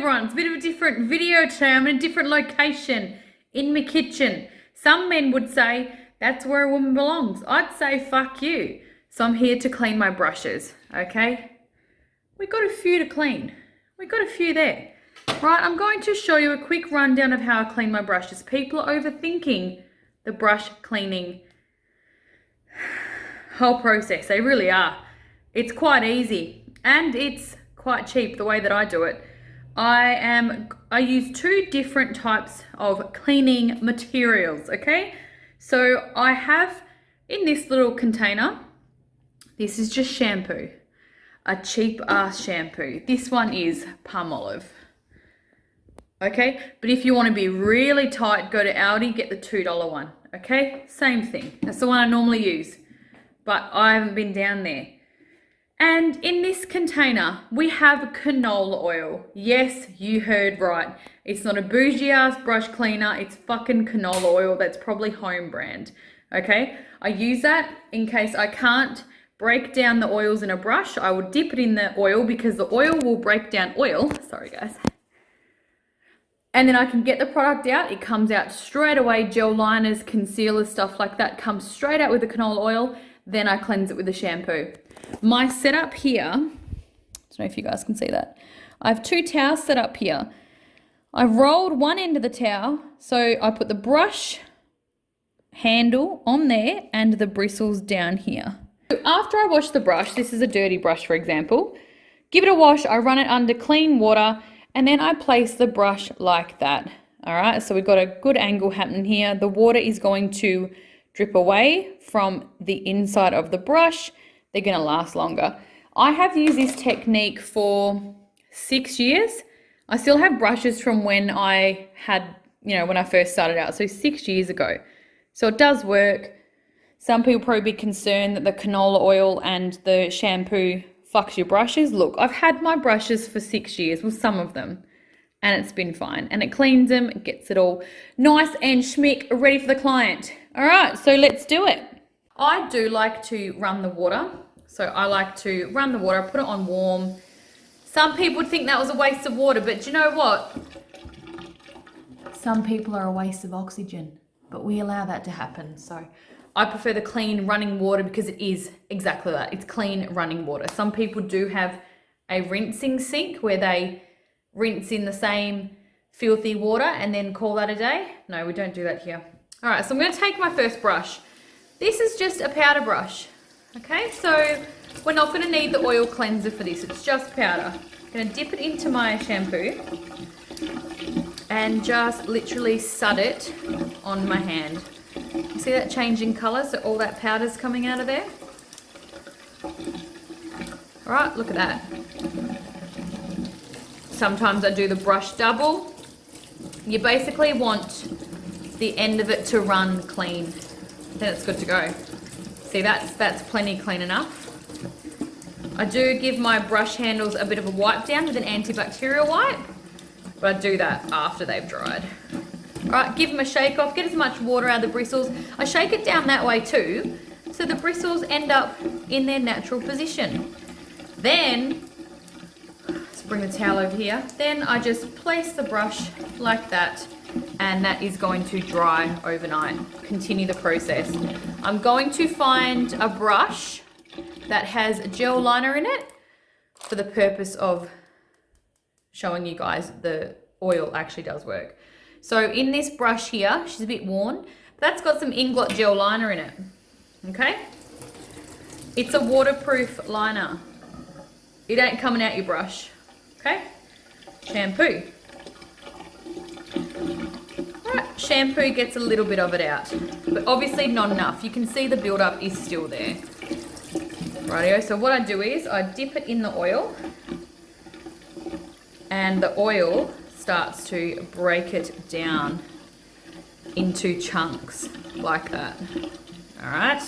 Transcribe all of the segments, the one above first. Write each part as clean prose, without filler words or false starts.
everyone? It's a bit of a different video today. I'm in a different location in my kitchen. Some men would say that's where a woman belongs. I'd say fuck you. So I'm here to clean my brushes, okay? We got a few to clean. We got a few there. Right, I'm going to show you a quick rundown of how I clean my brushes. People are overthinking the brush cleaning whole process. They really are. It's quite easy and it's quite cheap the way that I do it. I use two different types of cleaning materials, okay? So I have in this little container, this is just shampoo, a cheap ass shampoo. This one is Palmolive, okay? But if you want to be really tight, go to Aldi, get the $2 one, okay? Same thing. That's the one I normally use, but I haven't been down there. And in this container, we have canola oil. Yes, you heard right. It's not a bougie ass brush cleaner. It's fucking canola oil. That's probably home brand. Okay. I use that in case I can't break down the oils in a brush. I will dip it in the oil because the oil will break down oil. Sorry guys. And then I can get the product out. It comes out straight away. Gel liners, concealers, stuff like that comes straight out with the canola oil. Then I cleanse it with the shampoo. My setup here, I don't know if you guys can see that. I have two towels set up here. I've rolled one end of the towel, so I put the brush handle on there and the bristles down here. So after I wash the brush, this is a dirty brush for example, give it a wash, I run it under clean water, and then I place the brush like that. All right, so we've got a good angle happening here. The water is going to drip away from the inside of the brush. They're going to last longer. I have used this technique for 6 years. I still have brushes from when I had, when I first started out. So 6 years ago. So it does work. Some people probably be concerned that the canola oil and the shampoo fucks your brushes. Look, I've had my brushes for 6 years, well, some of them, and it's been fine. And it cleans them, it gets it all nice and schmick, ready for the client. All right, so let's do it. I do like to run the water. So I like to run the water, put it on warm. Some people would think that was a waste of water, but do you know what? Some people are a waste of oxygen, but we allow that to happen. So I prefer the clean running water because it is exactly that. It's clean running water. Some people do have a rinsing sink where they rinse in the same filthy water and then call that a day. No, we don't do that here. All right, so I'm going to take my first brush. This is just a powder brush. Okay, so we're not going to need the oil cleanser for this. It's just powder. I'm going to dip it into my shampoo and just literally sud it on my hand. You see that changing colour? So all that powder's coming out of there. All right, look at that. Sometimes I do the brush double. You basically want the end of it to run clean. Then it's good to go. See, that's plenty clean enough. I do give my brush handles a bit of a wipe down with an antibacterial wipe, but I do that after they've dried. All right, give them a shake off, get as much water out of the bristles. I shake it down that way too, so the bristles end up in their natural position. Then, let's bring the towel over here. Then I just place the brush like that, and that is going to dry overnight. Continue the process. I'm going to find a brush that has a gel liner in it for the purpose of showing you guys the oil actually does work. So in this brush here, she's a bit worn, but that's got some Inglot gel liner in it, okay? It's a waterproof liner. It ain't coming out your brush, okay? Shampoo. Shampoo gets a little bit of it out, but obviously not enough. You can see the buildup is still there. Rightio, so what I do is I dip it in the oil and the oil starts to break it down into chunks like that. All right.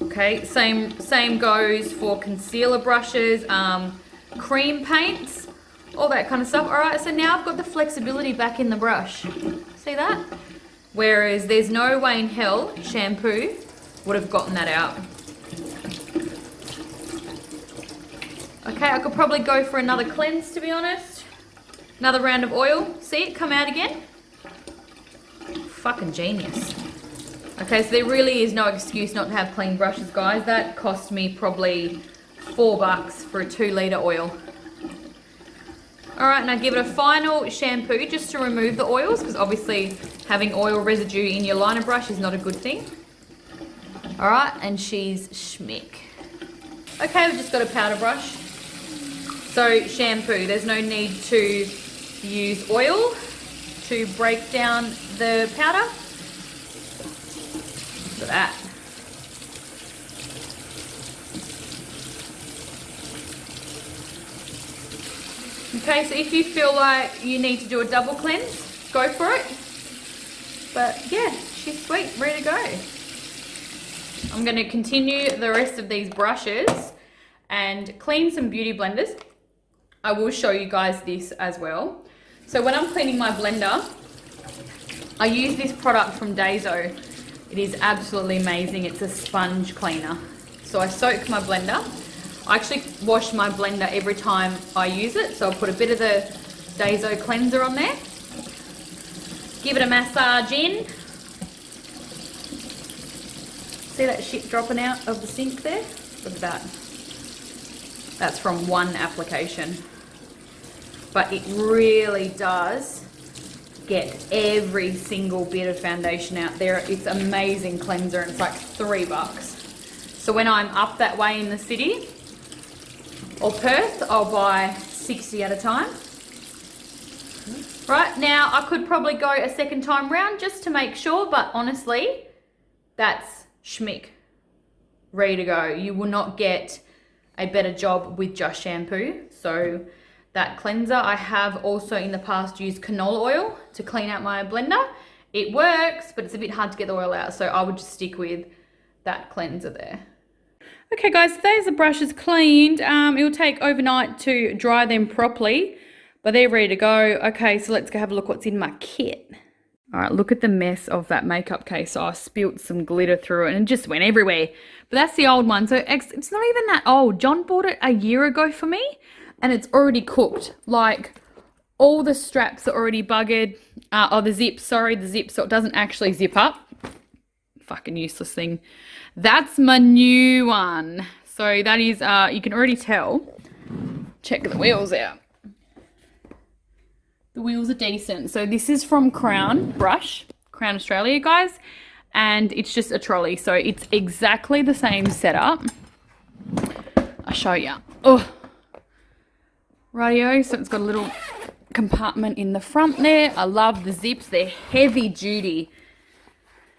Okay, same goes for concealer brushes, cream paints, all that kind of stuff. All right, so now I've got the flexibility back in the brush. See that? Whereas there's no way in hell shampoo would have gotten that out. Okay, I could probably go for another cleanse, to be honest. Another round of oil. See it come out again? Fucking genius. Okay, so there really is no excuse not to have clean brushes, guys. That cost me probably $4 for a 2-litre oil. Alright, now give it a final shampoo just to remove the oils, because obviously having oil residue in your liner brush is not a good thing. Alright, and she's schmick. Okay, we've just got a powder brush. So shampoo, there's no need to use oil to break down the powder. Look at that. Okay, so if you feel like you need to do a double cleanse, go for it. But yeah, she's sweet, ready to go. I'm going to continue the rest of these brushes and clean some beauty blenders. I will show you guys this as well. So when I'm cleaning my blender, I use this product from Dazo. It is absolutely amazing. It's a sponge cleaner. So I soak my blender. I actually wash my blender every time I use it. So I'll put a bit of the Dazo cleanser on there. Give it a massage in. See that shit dropping out of the sink there? Look at that. That's from one application. But it really does get every single bit of foundation out there. It's amazing cleanser and it's like $3. So when I'm up that way in the city or Perth, I'll buy 60 at a time. Right, now I could probably go a second time round just to make sure, but honestly, that's schmick. Ready to go. You will not get a better job with just shampoo. So that cleanser, I have also in the past used canola oil to clean out my blender. It works, but it's a bit hard to get the oil out, so I would just stick with that cleanser there. Okay guys, so there's the brushes cleaned. It will take overnight to dry them properly, but they're ready to go. Okay, so let's go have a look what's in my kit. All right, look at the mess of that makeup case. So I spilt some glitter through it and it just went everywhere. But that's the old one, so it's not even that old. John bought it a year ago for me and it's already cooked. Like all the straps are already buggered. The zips, sorry, the zips, so it doesn't actually zip up. Fucking useless thing. That's my new one. So that is, you can already tell. Check the wheels out. The wheels are decent. So this is from Crown Australia, guys. And it's just a trolley. So it's exactly the same setup. I'll show you. Oh, radio. So it's got a little compartment in the front there. I love the zips. They're heavy duty.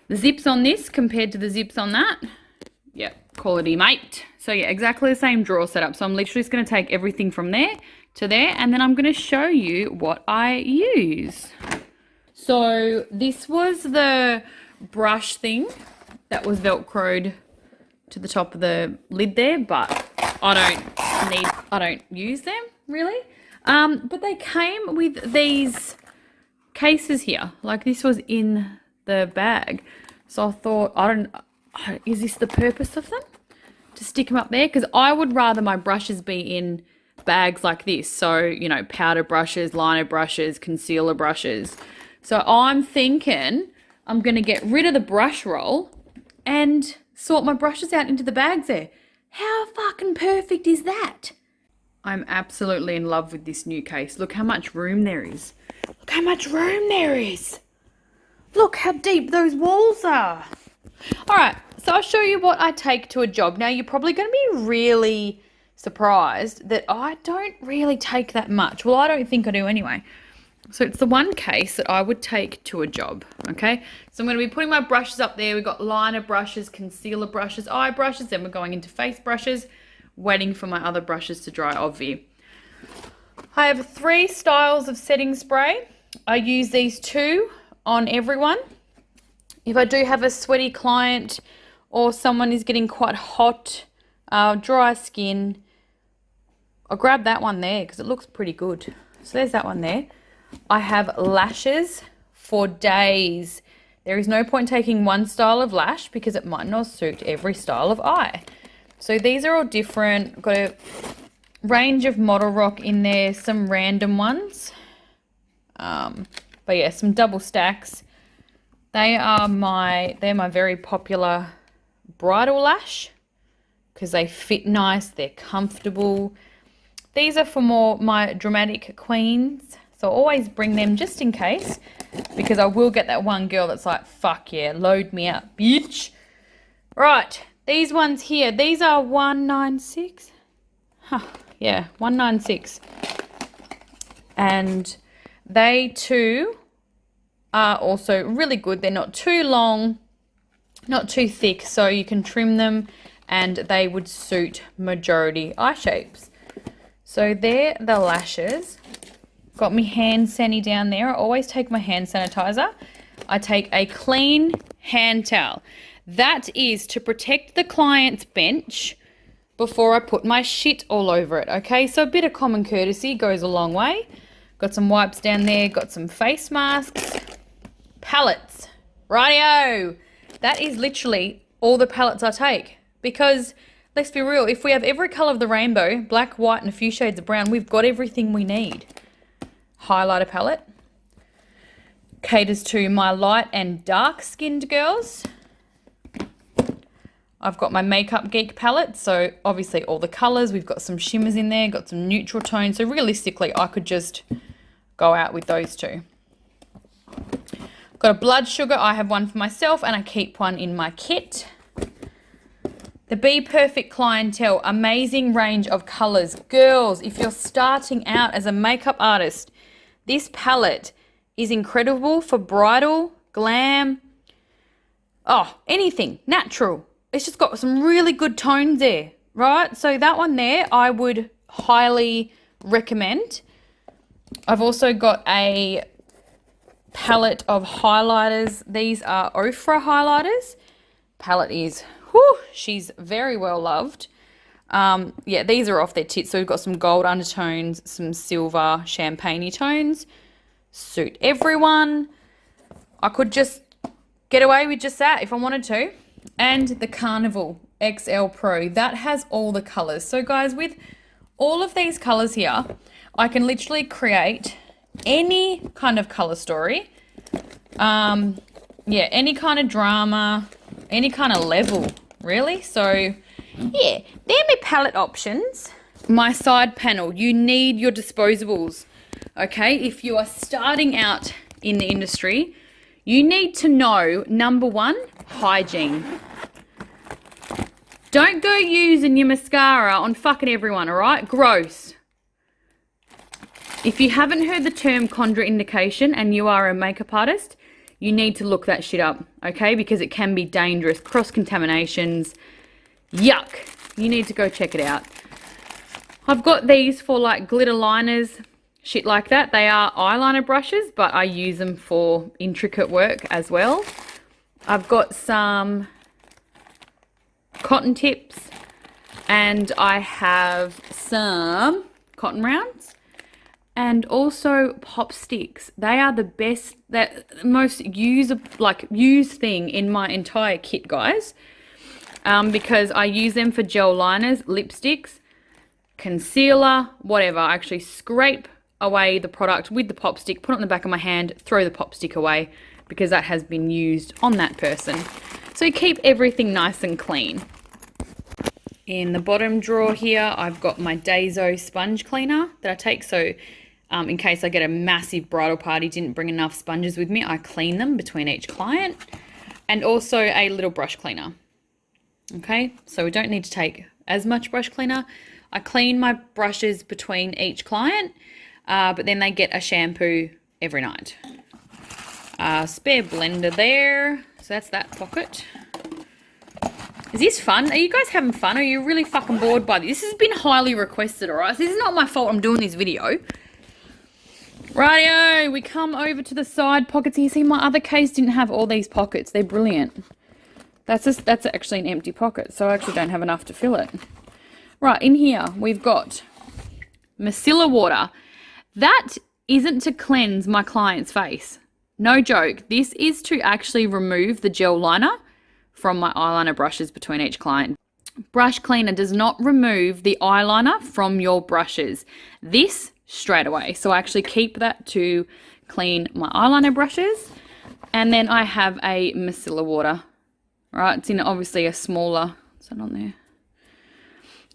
The zips on this compared to the zips on that. Yep, quality, mate. So yeah, exactly the same drawer setup. So I'm literally just going to take everything from there to there, and then I'm going to show you what I use. So this was the brush thing that was velcroed to the top of the lid there, but I don't use them really. But they came with these cases here, like this was in the bag. So I thought, is this the purpose of them? To stick them up there? Because I would rather my brushes be in bags like this. So, you know, powder brushes, liner brushes, concealer brushes. So I'm thinking I'm going to get rid of the brush roll and sort my brushes out into the bags there. How fucking perfect is that? I'm absolutely in love with this new case. Look how much room there is. Look how much room there is. Look how deep those walls are. All right, so I'll show you what I take to a job. Now, you're probably going to be really surprised that I don't really take that much. Well, I don't think I do anyway. So it's the one case that I would take to a job, okay? So I'm going to be putting my brushes up there. We've got liner brushes, concealer brushes, eye brushes. Then we're going into face brushes, waiting for my other brushes to dry, obvi. I have 3 styles of setting spray. I use these 2 on everyone. If I do have a sweaty client or someone is getting quite hot, dry skin, I'll grab that one there because it looks pretty good. So there's that one there. I have lashes for days. There is no point taking one style of lash because it might not suit every style of eye. So these are all different. I've got a range of Model Rock in there, some random ones. But yeah, some double stacks. They're my very popular bridal lash because they fit nice, they're comfortable. These are for more my dramatic queens, so always bring them just in case, because I will get that one girl that's like, fuck yeah, load me up, bitch. Right, these ones here, these are 196. Yeah, 196. And they too are also really good. They're not too long, not too thick, so you can trim them and they would suit majority eye shapes. So they're the lashes. Got me hand sanitizer down there. I always take my hand sanitizer. I take a clean hand towel. That is to protect the client's bench before I put my shit all over it, okay? So a bit of common courtesy goes a long way. Got some wipes down there, got some face masks, palettes, rightio. That is literally all the palettes I take, because let's be real, if we have every colour of the rainbow, black, white and a few shades of brown, we've got everything we need. Highlighter palette. Caters to my light and dark skinned girls. I've got my Makeup Geek palette, so obviously all the colours. We've got some shimmers in there, got some neutral tones. So realistically, I could just go out with those two. Got a blood sugar. I have one for myself and I keep one in my kit. The Be Perfect Clientele, amazing range of colours. Girls, if you're starting out as a makeup artist, this palette is incredible for bridal, glam, anything, natural. It's just got some really good tones there, right? So that one there, I would highly recommend. I've also got a palette of highlighters. These are Ofra highlighters. Palette is, she's very well loved. Yeah, these are off their tits. So we've got some gold undertones, some silver champagne-y tones. Suit everyone. I could just get away with just that if I wanted to. And the Carnival XL Pro, that has all the colours. So guys, with all of these colours here, I can literally create any kind of colour story. Yeah, any kind of drama, any kind of level, really. So yeah, they're my palette options. My side panel, you need your disposables, okay? If you are starting out in the industry, you need to know, number one, hygiene. Don't go using your mascara on fucking everyone, all right? Gross. If you haven't heard the term contraindication and you are a makeup artist, you need to look that shit up, okay? Because it can be dangerous. Cross-contaminations. Yuck. You need to go check it out. I've got these for like glitter liners, shit like that. They are eyeliner brushes, but I use them for intricate work as well. I've got some cotton tips and I have some cotton rounds and also pop sticks. They are the best, most used thing in my entire kit, guys, because I use them for gel liners, lipsticks, concealer, whatever. I actually scrape away the product with the pop stick, put it on the back of my hand, throw the pop stick away because that has been used on that person. So keep everything nice and clean. In the bottom drawer here, I've got my Dazo sponge cleaner that I take. So in case I get a massive bridal party, didn't bring enough sponges with me, I clean them between each client. And also a little brush cleaner. Okay, so we don't need to take as much brush cleaner. I clean my brushes between each client, but then they get a shampoo every night. Spare blender there. So that's that pocket. Is this fun? Are you guys having fun? Or are you really fucking bored by this? This has been highly requested, alright? So this is not my fault I'm doing this video. Rightio, we come over to the side pockets here. See, my other case didn't have all these pockets. They're brilliant. That's actually an empty pocket, so I actually don't have enough to fill it. Right, in here we've got micellar water. That isn't to cleanse my client's face. No joke. This is to actually remove the gel liner from my eyeliner brushes between each client. Brush cleaner does not remove the eyeliner from your brushes. This straight away. So I actually keep that to clean my eyeliner brushes. And then I have a micellar water. All right, it's in obviously a smaller, is that on there?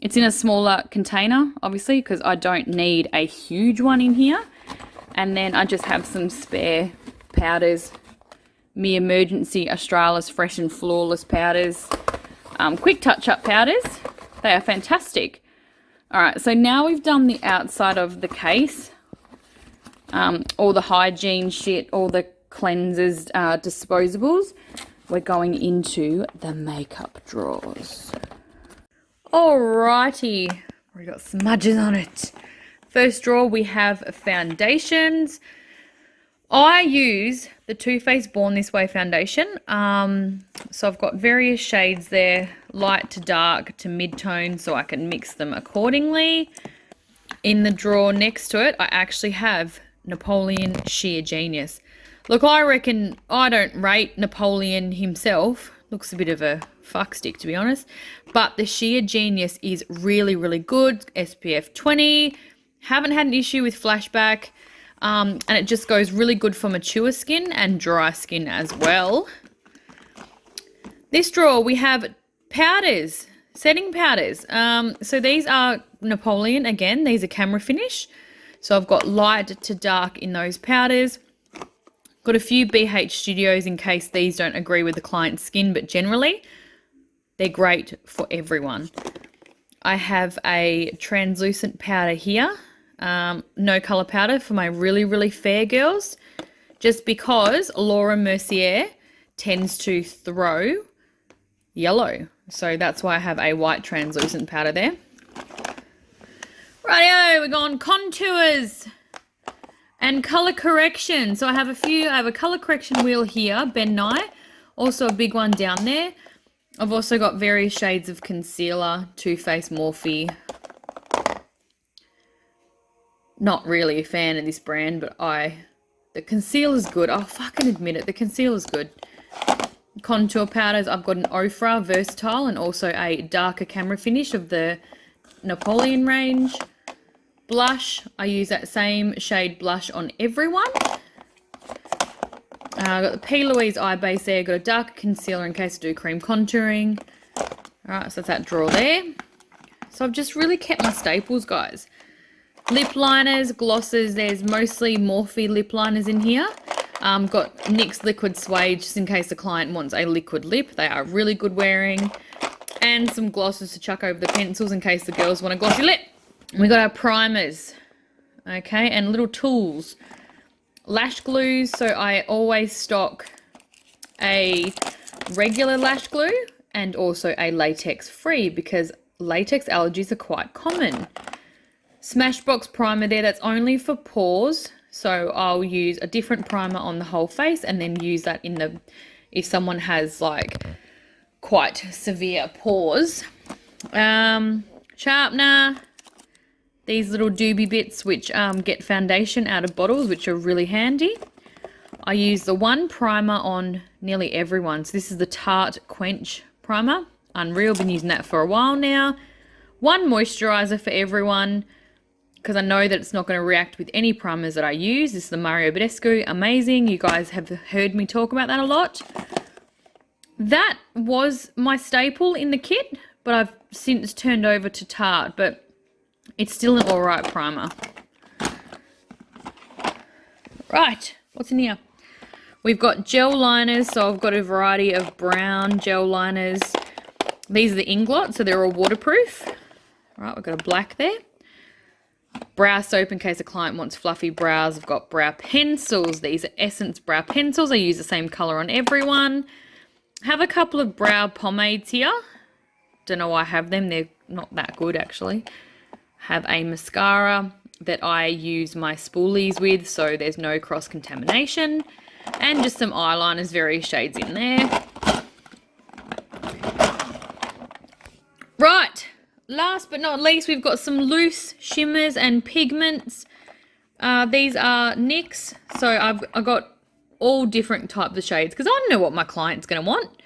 It's in a smaller container, obviously, because I don't need a huge one in here. And then I just have some spare powders, Me Emergency Australis Fresh and Flawless powders, quick touch-up powders. They are fantastic. All right, so now we've done the outside of the case, all the hygiene shit, all the cleansers, disposables. We're going into the makeup drawers. Alrighty, we got smudges on it. First drawer, we have foundations. I use the Too Faced Born This Way foundation. So I've got various shades there, light to dark to mid-tone, so I can mix them accordingly. In the drawer next to it, I actually have Napoleon Sheer Genius. Look, I reckon I don't rate Napoleon himself. Looks a bit of a fuckstick, to be honest. But the Sheer Genius is really, really good. SPF 20. Haven't had an issue with flashback. And it just goes really good for mature skin and dry skin as well. This drawer, we have powders, setting powders. So these are Napoleon again. These are camera finish. So I've got light to dark in those powders. Got a few BH Studios in case these don't agree with the client's skin, but generally they're great for everyone. I have a translucent powder here. No colour powder for my really, really fair girls, just because Laura Mercier tends to throw yellow. So that's why I have a white translucent powder there. Rightio, we're going contours and colour correction. So I have a colour correction wheel here, Ben Nye, also a big one down there. I've also got various shades of concealer, Too Faced Morphe. Not really a fan of this brand, but the concealer's good. I'll fucking admit it, the concealer's good. Contour powders, I've got an Ofra Versatile and also a darker camera finish of the Napoleon range. Blush, I use that same shade blush on everyone. I've got the P. Louise eye base there. Got a darker concealer in case I do cream contouring. Alright, so that's that drawer there. So I've just really kept my staples, guys. Lip liners, glosses, there's mostly Morphe lip liners in here. Got NYX Liquid Suede just in case the client wants a liquid lip. They are really good wearing. And some glosses to chuck over the pencils in case the girls want a glossy lip. We got our primers, okay, and little tools. Lash glues, so I always stock a regular lash glue and also a latex free because latex allergies are quite common. Smashbox primer there, that's only for pores, so I'll use a different primer on the whole face and then use that if someone has like quite severe pores. Sharpener. These little doobie bits which get foundation out of bottles, which are really handy. I use the one primer on nearly everyone. So this is the Tarte Quench primer. Unreal, been using that for a while now. One moisturiser for everyone, because I know that it's not going to react with any primers that I use. This is the Mario Badescu. Amazing. You guys have heard me talk about that a lot. That was my staple in the kit, but I've since turned over to Tarte, but it's still an alright primer. Right, what's in here? We've got gel liners, so I've got a variety of brown gel liners. These are the Inglot, so they're all waterproof. Right, we've got a black there. Brow soap in case a client wants fluffy brows. I've got brow pencils. These are Essence brow pencils. I use the same colour on everyone. Have a couple of brow pomades here. Don't know why I have them. They're not that good, actually. Have a mascara that I use my spoolies with, so there's no cross-contamination. And just some eyeliners, various shades in there. Right, last but not least, we've got some loose shimmers and pigments. These are NYX, so I've got all different types of shades because I don't know what my client's going to want.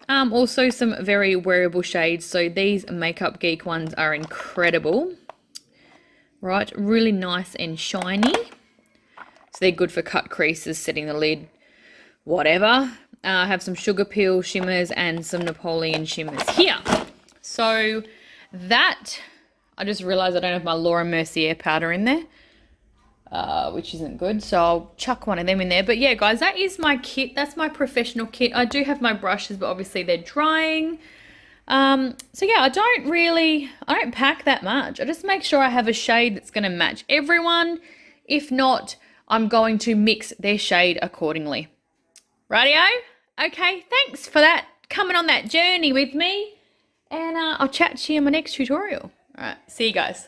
Also some very wearable shades. So these Makeup Geek ones are incredible. Right, really nice and shiny. So they're good for cut creases, setting the lid, whatever. I have some Sugar Peel shimmers and some Napoleon shimmers here. So that, I just realised I don't have my Laura Mercier powder in there, which isn't good. So I'll chuck one of them in there. But yeah, guys, that is my kit. That's my professional kit. I do have my brushes, but obviously they're drying. So yeah, I don't pack that much. I just make sure I have a shade that's going to match everyone. If not, I'm going to mix their shade accordingly. Rightio? Okay, thanks for that, coming on that journey with me. And I'll chat to you in my next tutorial. All right, see you guys.